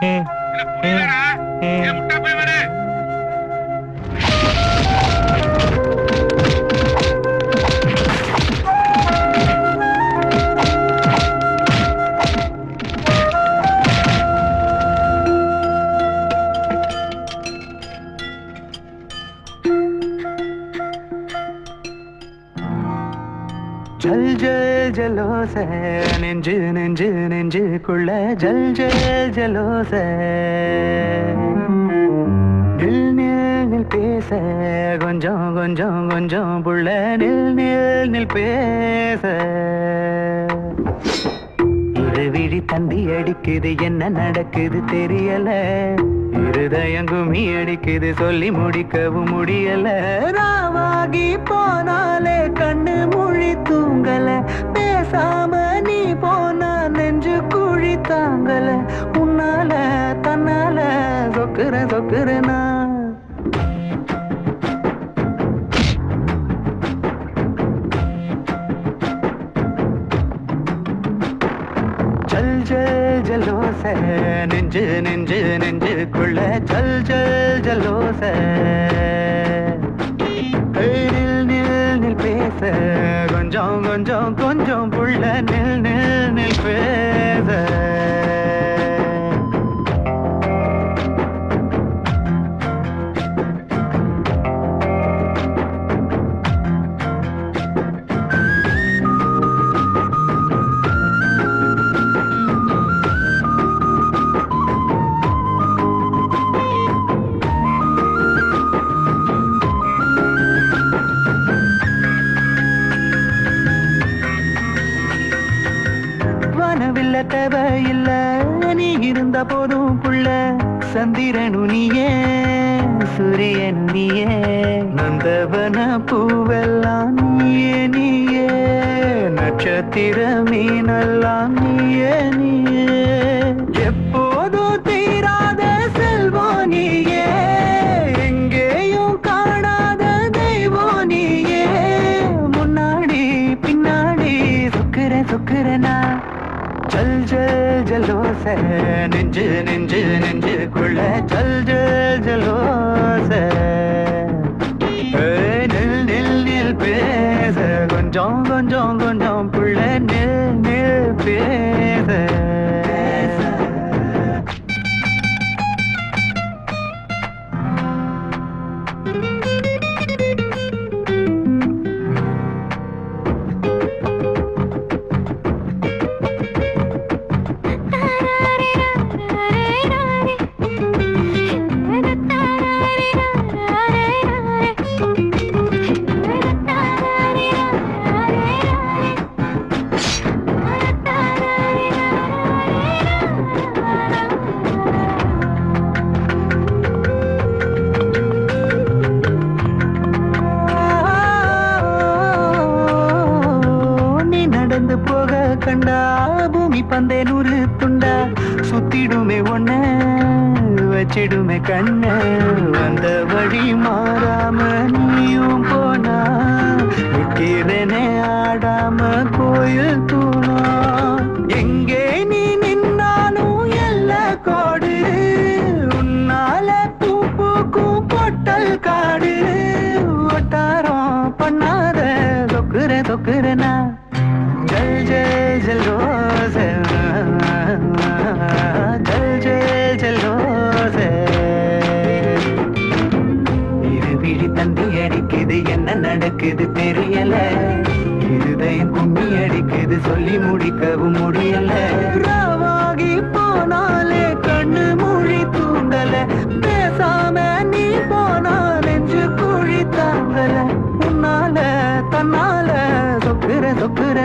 புரியலடா ஏன் முட்டா போய் வர ஜல் ஜல் ஜலோச நெஞ்சு நெஞ்சு நெஞ்சுக்குள்ள ஜல் ஜல் ஜலோச நில் நில் நில் பேச கொஞ்சம் கொஞ்சம் கொஞ்சம் புள்ள நில் நில் நில் பேச இரு விழி தந்தி அடிக்குது என்ன நடக்குது தெரியல இருதயம் குமி அடிக்குது சொல்லி முடிக்கவும் முடியல ராவாகி போனாலே கண்ணு மொழி தூங்கல பேசாம நீ போனா நெஞ்சு குழி தாங்கல உன்னால தன்னால சொக்குற சொக்குறனா ஜல் ஜல் ஜலோச நெஞ்சு நெஞ்சு நெஞ்சுக்குள்ள ஜல் ஜல் ஜலோச நில் நில் நில் பேச கொஞ்சம் கொஞ்சம் கொஞ்சம் புள்ள நில் நில் நில் பேச தேவையில்ல நீ இருந்த போதும் புள்ள சந்திரனு நீயே சூரியனு நீயே நந்தவன பூவெல்லாம் நீயே நீயே நட்சத்திர மீனெல்லாம் நீயே நீயே எப்போதும் தீராத செல்வம் நீயே எங்கேயும் காணாத தெய்வம் நீயே முன்னாடி பின்னாடி சொக்குற சொக்குறனா ஜல் ஜல் ஜலோச நெஞ்சு நெஞ்சு நெஞ்சுக்குள்ள ஜல் ஜல் ஜலோச நில் நில் நில் பேச கொஞ்சம் கொஞ்சம் கொஞ்சம் புள்ள நில் நில் பேச கண்டா பூமி பந்தே நூறு துண்டா சுத்திடுமே ஒண்ண வச்சிடுமே கண்ண வந்த வழி மாறாம நீயும் போனா நிக்கிறனே ஆடாம கோயில் தூணா எங்கே நீ நின்னாலும் எல்ல கோடு உன்னால பூ பூக்கும் பொட்டல் காடு ஒட்டாரம் பண்ணாத தொக்குற தொக்குறனா ஜல் ஜல் ஜலோச ஜல் ஜல் ஜலோச இரு விழி தந்தி அடிக்குது என்ன நடக்குது தெரியல இருதயம் கும்மி அடிக்குது சொல்லி முடிக்கவும் முடியல ராவாகி போனாலே கண்ணு மொழி தூங்கல பேசாம நீ போனா நெஞ்சு குழி தாங்கல உன்னால தன்னால சொக்குற சொக்குற